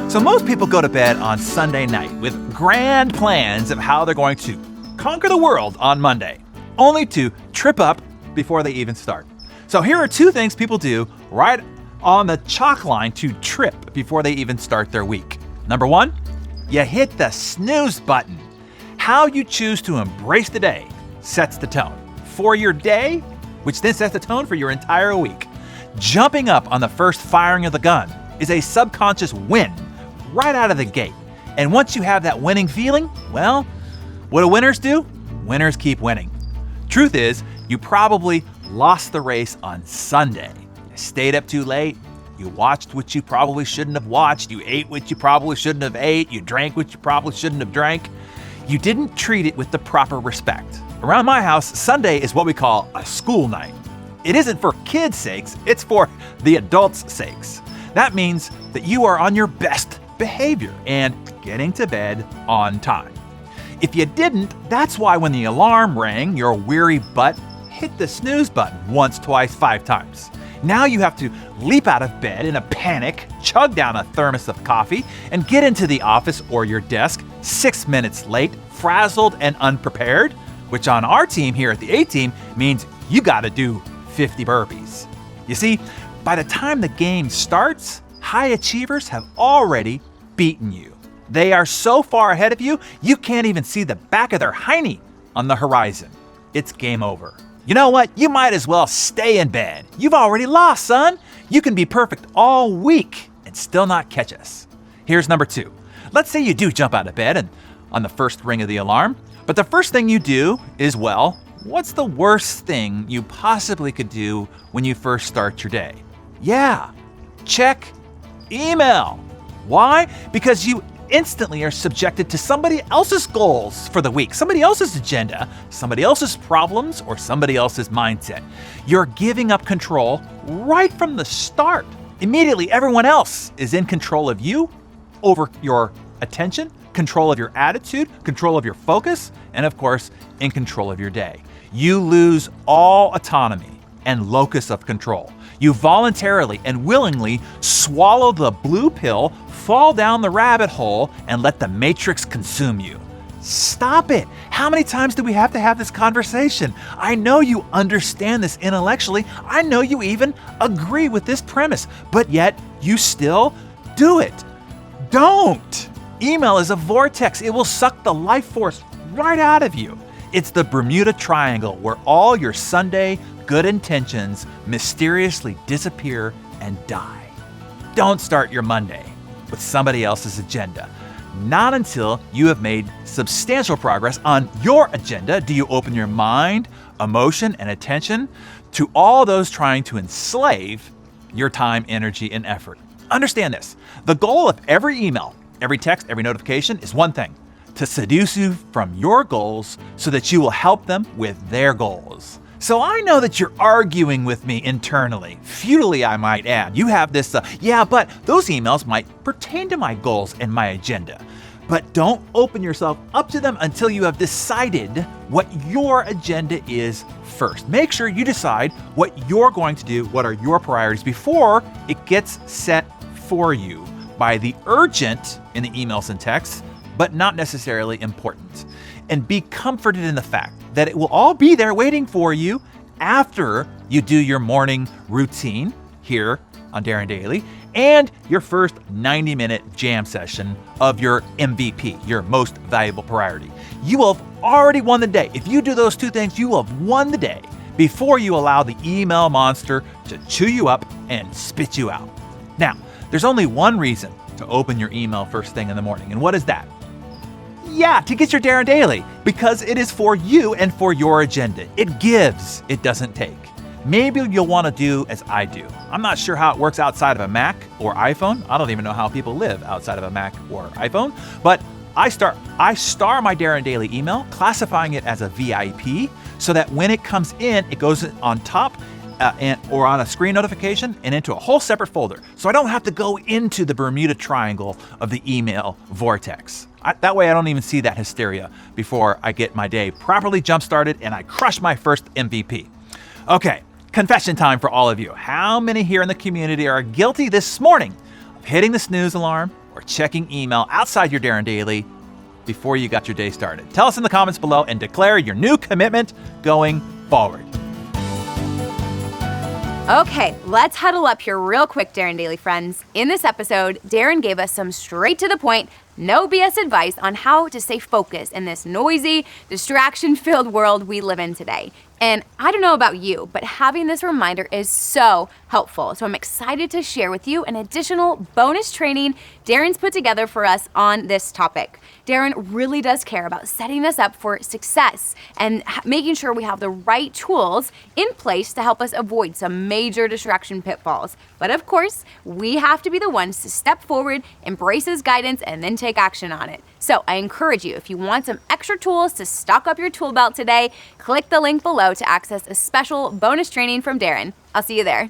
So most people go to bed on Sunday night with grand plans of how they're going to conquer the world on Monday, only to trip up before they even start. So here are 2 things people do right on the chalk line to trip before they even start their week. Number 1, you hit the snooze button. How you choose to embrace the day sets the tone for your day, which then sets the tone for your entire week. Jumping up on the first firing of the gun is a subconscious win right out of the gate. And once you have that winning feeling, well, what do winners do? Winners keep winning. Truth is, you probably lost the race on Sunday. You stayed up too late. You watched what you probably shouldn't have watched. You ate what you probably shouldn't have ate. You drank what you probably shouldn't have drank. You didn't treat it with the proper respect. Around my house, Sunday is what we call a school night. It isn't for kids' sakes, it's for the adults' sakes. That means that you are on your best behavior and getting to bed on time. If you didn't, that's why when the alarm rang, your weary butt hit the snooze button once, twice, 5 times. Now you have to leap out of bed in a panic, chug down a thermos of coffee, and get into the office or your desk 6 minutes late, frazzled and unprepared, which on our team here at the A-Team means you gotta do 50 burpees. You see, by the time the game starts, high achievers have already beaten you. They are so far ahead of you, you can't even see the back of their hiney on the horizon. It's game over. You know what? You might as well stay in bed. You've already lost, son. You can be perfect all week and still not catch us. Here's number 2. Let's say you do jump out of bed and on the first ring of the alarm, but the first thing you do is, well, what's the worst thing you possibly could do when you first start your day? Yeah, check email. Why? Because you instantly are subjected to somebody else's goals for the week, somebody else's agenda, somebody else's problems, or somebody else's mindset. You're giving up control right from the start. Immediately, everyone else is in control of you, over your attention, control of your attitude, control of your focus, and of course, in control of your day. You lose all autonomy and locus of control. You voluntarily and willingly swallow the blue pill, fall down the rabbit hole, and let the matrix consume you. Stop it. How many times do we have to have this conversation? I know you understand this intellectually. I know you even agree with this premise, but yet you still do it. Don't. Email is a vortex. It will suck the life force right out of you. It's the Bermuda Triangle where all your Sunday good intentions mysteriously disappear and die. Don't start your Monday with somebody else's agenda. Not until you have made substantial progress on your agenda do you open your mind, emotion, and attention to all those trying to enslave your time, energy, and effort. Understand this. The goal of every email, every text, every notification is one thing: to seduce you from your goals so that you will help them with their goals. So I know that you're arguing with me internally, futilely I might add. You have this, yeah, but those emails might pertain to my goals and my agenda. But don't open yourself up to them until you have decided what your agenda is first. Make sure you decide what you're going to do, what are your priorities before it gets set for you by the urgent in the emails and texts, but not necessarily important. And be comforted in the fact that it will all be there waiting for you after you do your morning routine here on Darren Daily and your first 90-minute jam session of your MVP, your most valuable priority. You will have already won the day. If you do those 2 things, you will have won the day before you allow the email monster to chew you up and spit you out. Now, there's only one reason to open your email first thing in the morning, and what is that? Yeah, to get your Darren Daily, because it is for you and for your agenda. It gives, it doesn't take. Maybe you'll want to do as I do. I'm not sure how it works outside of a Mac or iPhone. I don't even know how people live outside of a Mac or iPhone, but I star my Darren Daily email, classifying it as a VIP, so that when it comes in, it goes on top or on a screen notification and into a whole separate folder. So I don't have to go into the Bermuda Triangle of the email vortex. That way I don't even see that hysteria before I get my day properly jump-started and I crush my first MVP. Okay, confession time for all of you. How many here in the community are guilty this morning of hitting the snooze alarm or or checking email outside your Darren Daily before you got your day started? Tell us in the comments below and declare your new commitment going forward. Okay, let's huddle up here real quick, Darren Daily friends. In this episode, Darren gave us some straight to the point, no BS advice on how to stay focused in this noisy, distraction-filled world we live in today. And I don't know about you, but having this reminder is so helpful. So I'm excited to share with you an additional bonus training Darren's put together for us on this topic. Darren really does care about setting us up for success and making sure we have the right tools in place to help us avoid some major distraction pitfalls. But of course, we have to be the ones to step forward, embrace his guidance, and then take action on it. So I encourage you, if you want some extra tools to stock up your tool belt today, click the link below to access a special bonus training from Darren. I'll see you there.